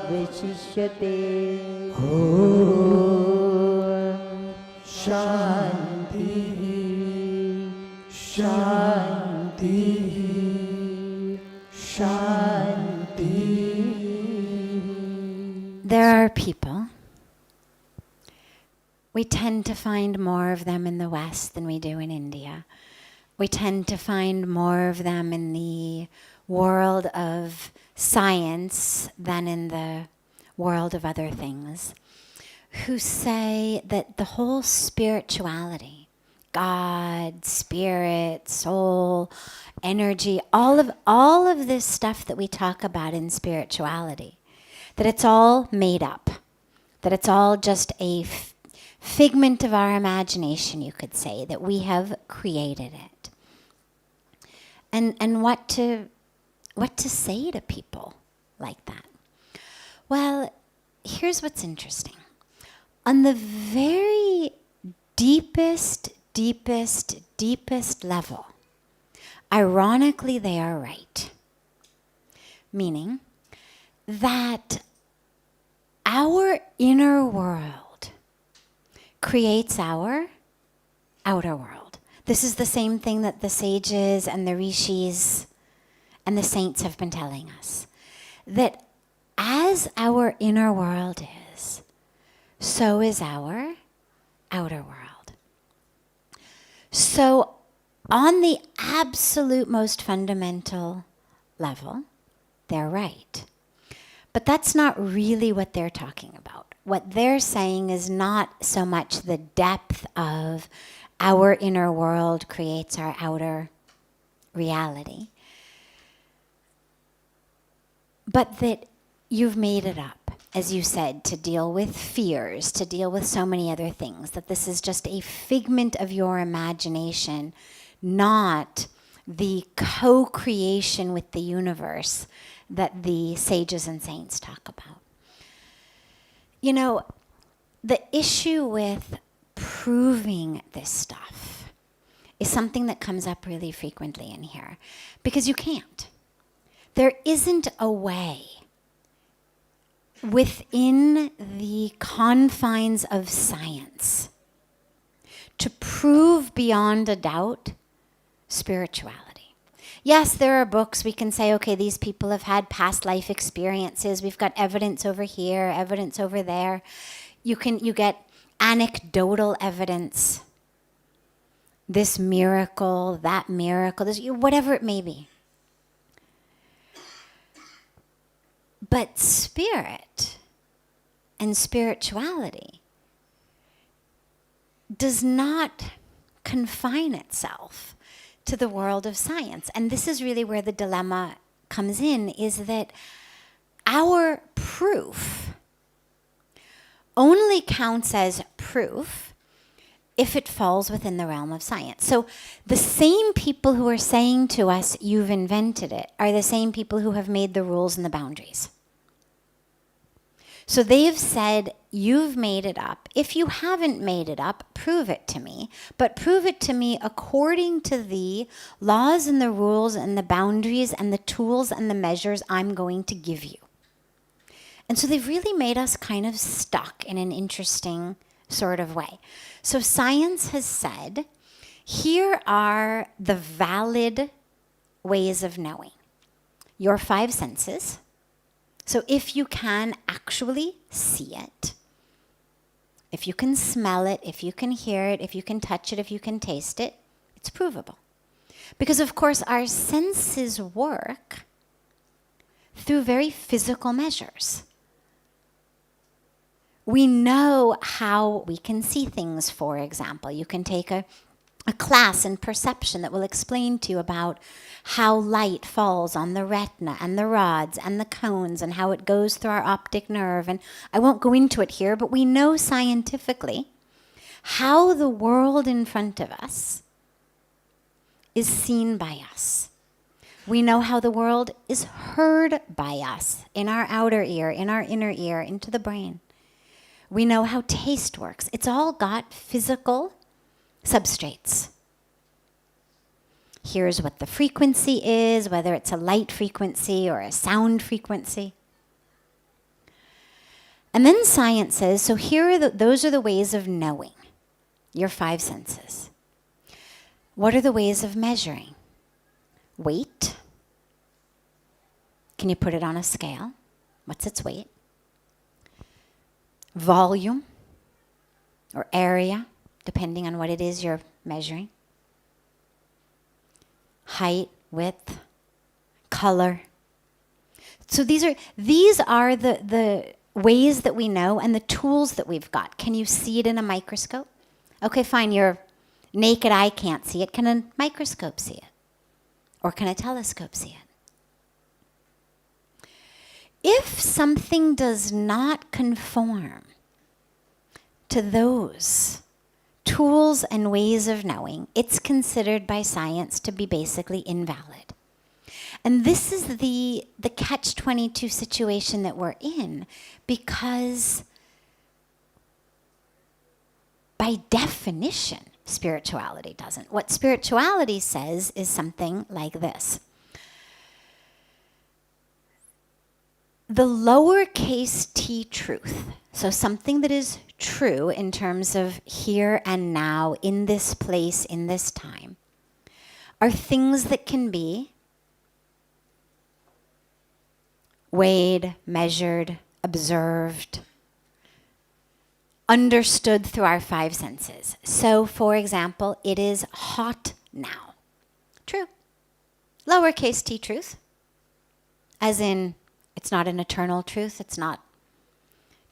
Vishishyate. Om Shanti Shanti Shanti. There are people, we tend to find more of them in the West than we do in India. We tend to find more of them in the world of science than in the world of other things, who say that the whole spirituality, God, spirit, soul, energy, all of this stuff that we talk about in spirituality, that it's all made up, that it's all just a figment of our imagination, you could say, that we have created it. And what to say to people like that? Well, here's what's interesting. On the very deepest level, ironically, they are right. Meaning that our inner world creates our outer world. This is the same thing that the sages and the rishis and the saints have been telling us. That as our inner world is, so is our outer world. So on the absolute most fundamental level, they're right. But that's not really what they're talking about. What they're saying is not so much the depth of our inner world creates our outer reality, but that you've made it up, as you said, to deal with fears, to deal with so many other things, that this is just a figment of your imagination, not the co-creation with the universe that the sages and saints talk about. You know, the issue with proving this stuff is something that comes up really frequently in here, because you can't. There isn't a way within the confines of science to prove beyond a doubt spirituality. Yes, there are books we can say, okay, these people have had past life experiences. We've got evidence over here, evidence over there. You get anecdotal evidence. This miracle, that miracle, this, whatever it may be. But spirit and spirituality does not confine itself to the world of science. And this is really where the dilemma comes in, is that our proof only counts as proof if it falls within the realm of science. So the same people who are saying to us, you've invented it, are the same people who have made the rules and the boundaries. So they've said, you've made it up. If you haven't made it up, prove it to me. But prove it to me according to the laws and the rules and the boundaries and the tools and the measures I'm going to give you. And so they've really made us kind of stuck in an interesting sort of way. So science has said, here are the valid ways of knowing. Your five senses. So if you can actually see it, if you can smell it, if you can hear it, if you can touch it, if you can taste it, it's provable. Because of course our senses work through very physical measures. We know how we can see things, for example. You can take a class in perception that will explain to you about how light falls on the retina and the rods and the cones and how it goes through our optic nerve. And I won't go into it here, but we know scientifically how the world in front of us is seen by us. We know how the world is heard by us in our outer ear, in our inner ear, into the brain. We know how taste works. It's all got physical substrates. Here's what the frequency is, whether it's a light frequency or a sound frequency. And then science says, so here are those are the ways of knowing your 5 senses. What are the ways of measuring? Weight. Can you put it on a scale? What's its weight? Volume or area, depending on what it is you're measuring. Height, width, color. So these are the ways that we know and the tools that we've got. Can you see it in a microscope? Okay, fine, your naked eye can't see it. Can a microscope see it? Or can a telescope see it? If something does not conform to those tools and ways of knowing, it's considered by science to be basically invalid. And this is the catch-22 situation that we're in, because by definition, spirituality doesn't. What spirituality says is something like this. The lowercase t truth, so something that is true in terms of here and now, in this place, in this time, are things that can be weighed, measured, observed, understood through our 5 senses. So, for example, it is hot now. True. Lowercase t truth. As in, it's not an eternal truth. It's not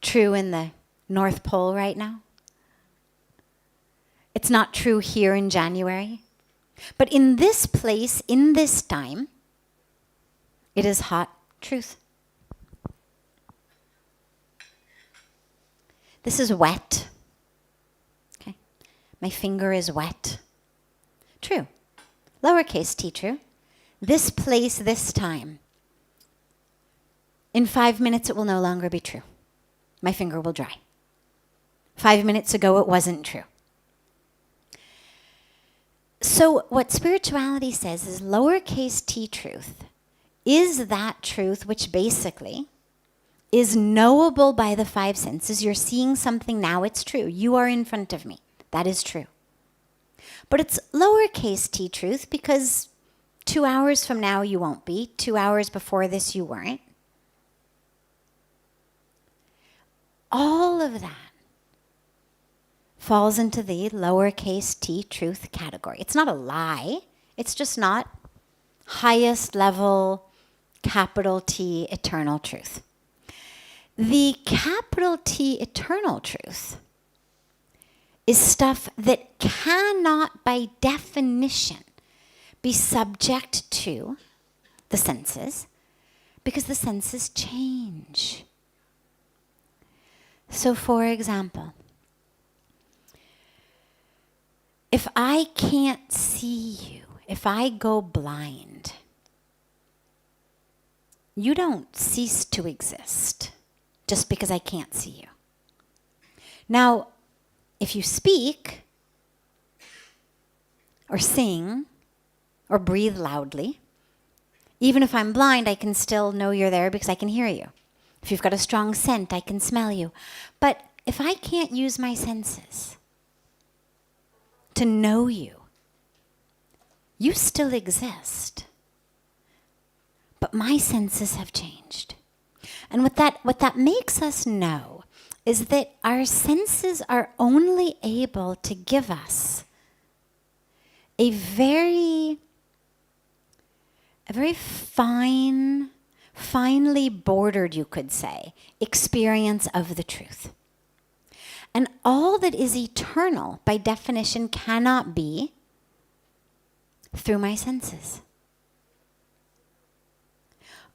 true in the North Pole right now. It's not true here in January. But in this place, in this time, it is hot truth. This is wet. Okay. My finger is wet. True. Lowercase t true. This place, this time. In 5 minutes, it will no longer be true. My finger will dry. 5 minutes ago, it wasn't true. So what spirituality says is lowercase t truth is that truth which basically is knowable by the 5 senses. You're seeing something now, it's true. You are in front of me. That is true. But it's lowercase t truth because 2 hours from now you won't be. 2 hours before this you weren't. All of that falls into the lowercase t truth category. It's not a lie. It's just not highest level, capital T, eternal truth. The capital T eternal truth is stuff that cannot, by definition, be subject to the senses because the senses change. So, for example, if I can't see you, if I go blind, you don't cease to exist just because I can't see you. Now, if you speak, or sing, or breathe loudly, even if I'm blind, I can still know you're there because I can hear you. If you've got a strong scent, I can smell you. But if I can't use my senses to know you, you still exist. But my senses have changed. And what that makes us know is that our senses are only able to give us a very finely bordered, you could say, experience of the truth. And all that is eternal, by definition, cannot be through my senses.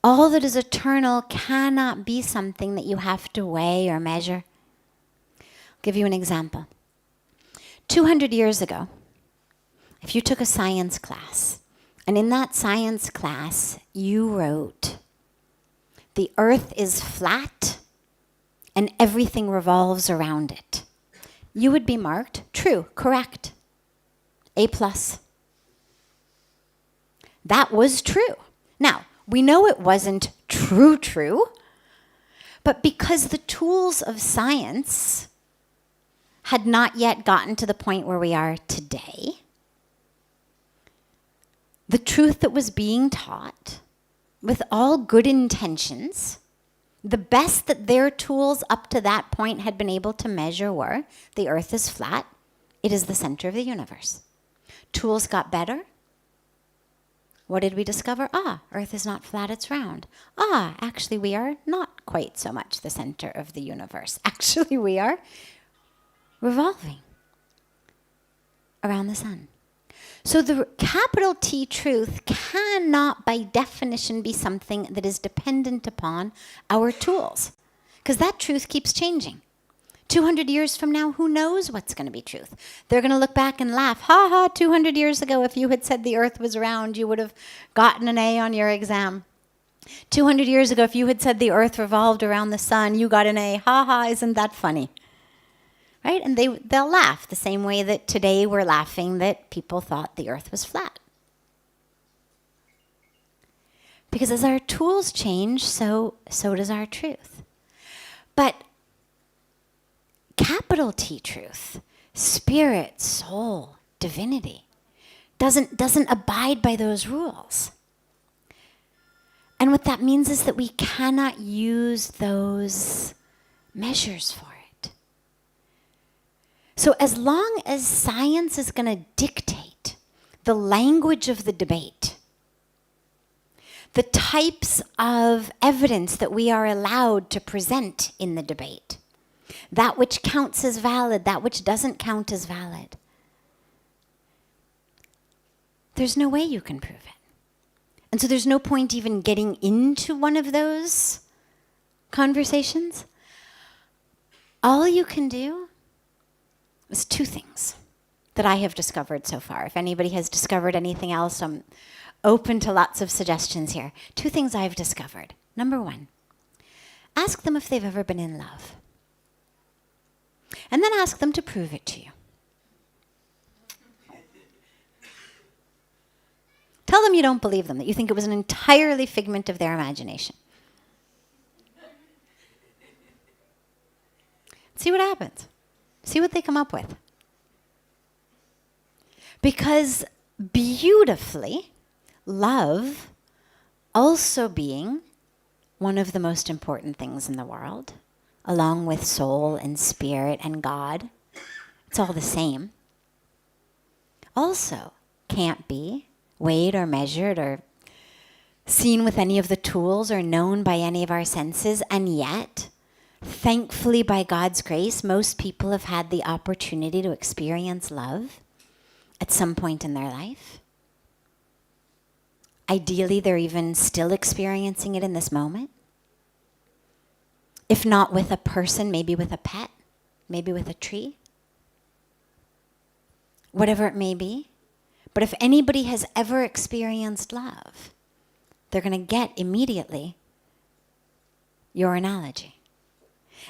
All that is eternal cannot be something that you have to weigh or measure. I'll give you an example. 200 years ago, if you took a science class, and in that science class you wrote, the earth is flat and everything revolves around it, you would be marked true, correct, A+. That was true. Now, we know it wasn't true, But because the tools of science had not yet gotten to the point where we are today, the truth that was being taught, with all good intentions, the best that their tools up to that point had been able to measure were, the earth is flat, it is the center of the universe. Tools got better. What did we discover? Earth is not flat, it's round. Actually we are not quite so much the center of the universe. Actually we are revolving around the sun. So the capital T truth cannot by definition be something that is dependent upon our tools, because that truth keeps changing. 200 years from now, who knows what's going to be truth? They're going to look back and laugh. 200 years ago, if you had said the earth was round, you would have gotten an A on your exam. 200 years ago, if you had said the earth revolved around the sun, you got an A. Isn't that funny? Right? And they'll laugh the same way that today we're laughing that people thought the earth was flat. Because as our tools change, so does our truth. But capital T truth, spirit, soul, divinity, doesn't abide by those rules. And what that means is that we cannot use those measures for it. So as long as science is going to dictate the language of the debate, the types of evidence that we are allowed to present in the debate, that which counts as valid, that which doesn't count as valid, there's no way you can prove it. And so there's no point even getting into one of those conversations. All you can do is two things that I have discovered so far. If anybody has discovered anything else, I'm open to lots of suggestions here. Two things I've discovered. Number one, ask them if they've ever been in love. And then ask them to prove it to you. Tell them you don't believe them, that you think it was an entirely figment of their imagination. See what happens. See what they come up with. Because beautifully, love also being one of the most important things in the world, along with soul and spirit and God, it's all the same, also can't be weighed or measured or seen with any of the tools or known by any of our senses, and yet, thankfully, by God's grace, most people have had the opportunity to experience love at some point in their life. Ideally, they're even still experiencing it in this moment. If not with a person, maybe with a pet, maybe with a tree. Whatever it may be. But if anybody has ever experienced love, they're going to get immediately your analogy.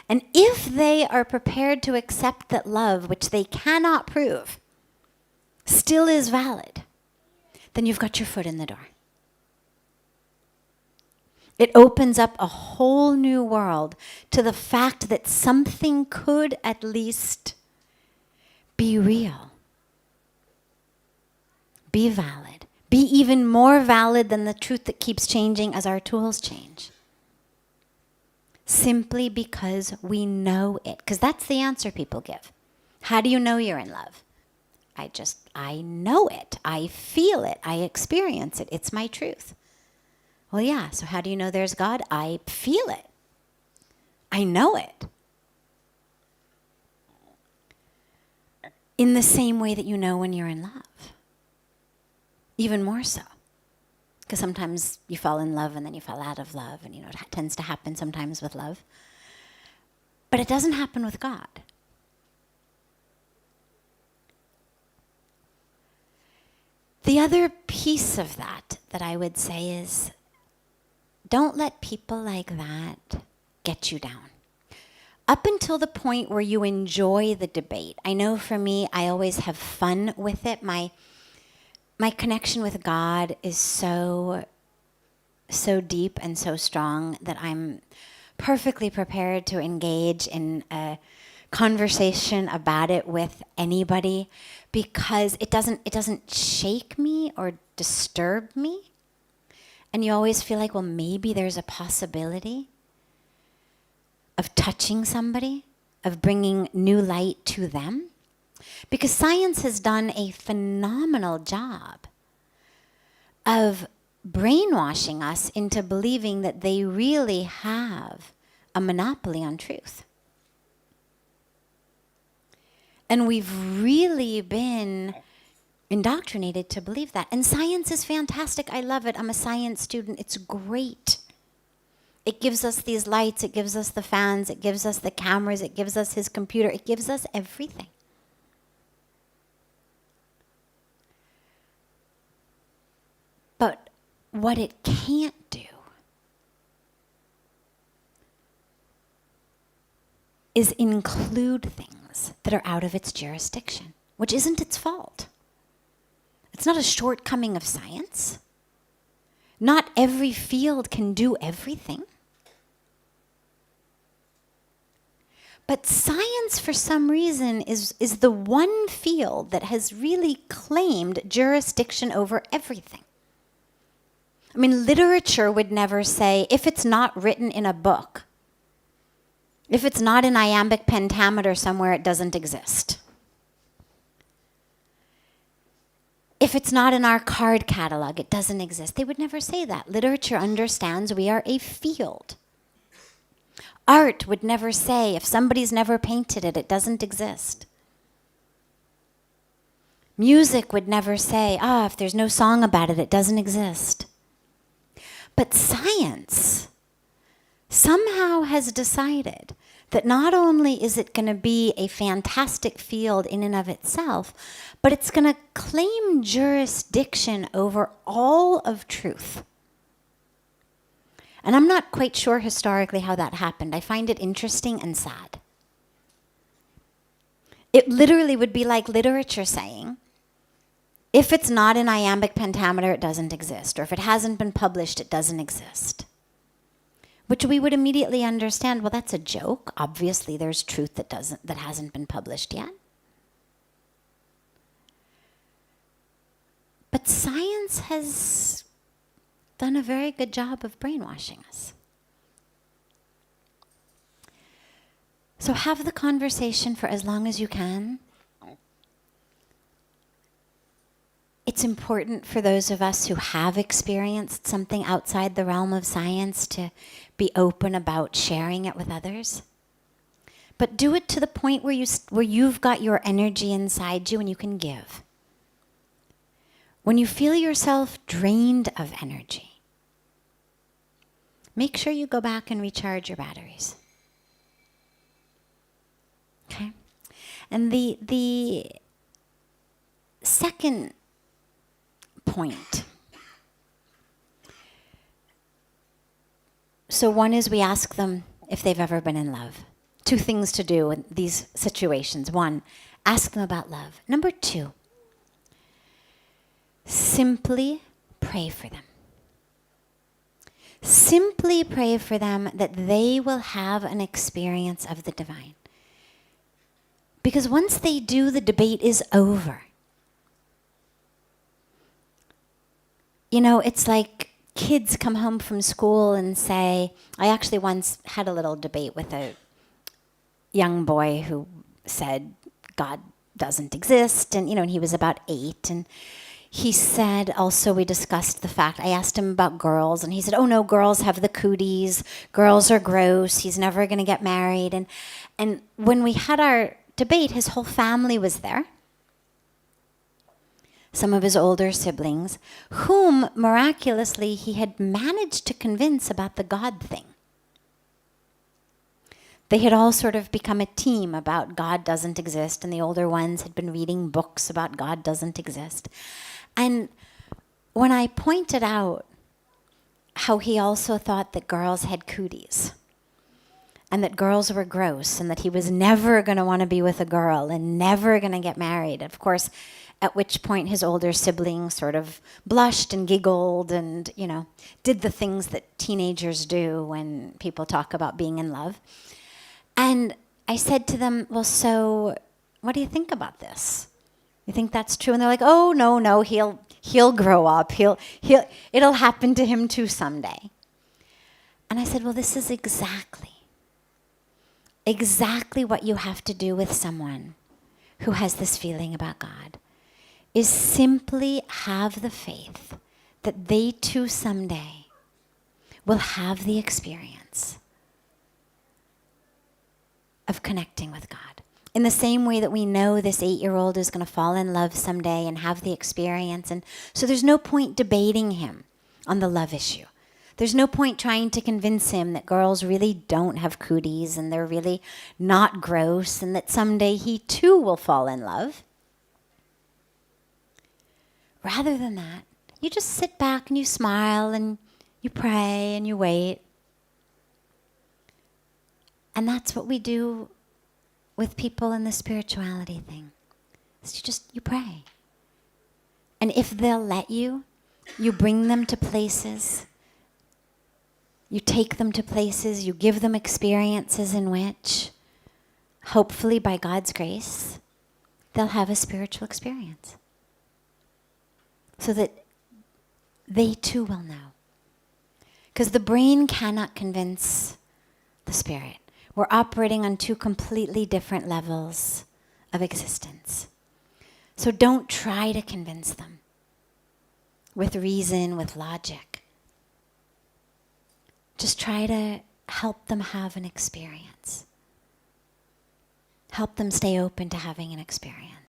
And if they are prepared to accept that love, which they cannot prove, still is valid, then you've got your foot in the door. It opens up a whole new world to the fact that something could at least be real, be valid, be even more valid than the truth that keeps changing as our tools change. Simply because we know it. Because that's the answer people give. How do you know you're in love? I know it. I feel it. I experience it. It's my truth. Well, yeah, so how do you know there's God? I feel it. I know it. In the same way that you know when you're in love. Even more so. Because sometimes you fall in love and then you fall out of love, and it tends to happen sometimes with love. But it doesn't happen with God. The other piece of that I would say is, don't let people like that get you down. Up until the point where you enjoy the debate. I know for me, I always have fun with it. My connection with God is so deep and so strong that I'm perfectly prepared to engage in a conversation about it with anybody because it doesn't shake me or disturb me. And you always feel like, well, maybe there's a possibility of touching somebody, of bringing new light to them. Because science has done a phenomenal job of brainwashing us into believing that they really have a monopoly on truth. And we've really been indoctrinated to believe that. And science is fantastic. I love it. I'm a science student. It's great. It gives us these lights. It gives us the fans. It gives us the cameras. It gives us his computer. It gives us everything. But what it can't do is include things that are out of its jurisdiction, which isn't its fault. It's not a shortcoming of science. Not every field can do everything. But science, for some reason, is the one field that has really claimed jurisdiction over everything. I mean, literature would never say, if it's not written in a book, if it's not in iambic pentameter somewhere, it doesn't exist. If it's not in our card catalog, it doesn't exist. They would never say that. Literature understands we are a field. Art would never say, if somebody's never painted it, it doesn't exist. Music would never say, if there's no song about it, it doesn't exist. But science somehow has decided that not only is it going to be a fantastic field in and of itself, but it's going to claim jurisdiction over all of truth. And I'm not quite sure historically how that happened. I find it interesting and sad. It literally would be like literature saying, if it's not in iambic pentameter, it doesn't exist. Or if it hasn't been published, it doesn't exist. Which we would immediately understand, well, that's a joke. Obviously, there's truth that hasn't been published yet. But science has done a very good job of brainwashing us. So have the conversation for as long as you can. It's important for those of us who have experienced something outside the realm of science to be open about sharing it with others. But do it to the point where you've got your energy inside you and you can give. When you feel yourself drained of energy, make sure you go back and recharge your batteries. Okay? And the second point. So one is we ask them if they've ever been in love. 2 things to do in these situations. 1, ask them about love. Number 2, simply pray for them. Simply pray for them that they will have an experience of the divine. Because once they do, the debate is over. You know, it's like kids come home from school and say, I actually once had a little debate with a young boy who said God doesn't exist, and he was about 8, and he said, also we discussed the fact, I asked him about girls, and he said, oh no, girls have the cooties, girls are gross, he's never going to get married. And when we had our debate, his whole family was there. Some of his older siblings, whom miraculously he had managed to convince about the God thing. They had all sort of become a team about God doesn't exist, and the older ones had been reading books about God doesn't exist. And when I pointed out how he also thought that girls had cooties, and that girls were gross, and that he was never going to want to be with a girl and never going to get married. Of course, at which point his older sibling sort of blushed and giggled and, did the things that teenagers do when people talk about being in love. And I said to them, well, so what do you think about this? You think that's true? And they're like, oh, no, he'll grow up. It'll happen to him too someday. And I said, well, this is exactly what you have to do with someone who has this feeling about God, is simply have the faith that they too someday will have the experience of connecting with God. In the same way that we know this 8-year-old is going to fall in love someday and have the experience. And so there's no point debating him on the love issue. There's no point trying to convince him that girls really don't have cooties and they're really not gross and that someday he too will fall in love. Rather than that, you just sit back and you smile and you pray and you wait. And that's what we do with people in the spirituality thing. Is you pray. And if they'll let you, you bring them to places. You take them to places. You give them experiences in which, hopefully by God's grace, they'll have a spiritual experience. So that they too will know. Because the brain cannot convince the spirit. We're operating on 2 completely different levels of existence. So don't try to convince them with reason, with logic. Just try to help them have an experience. Help them stay open to having an experience.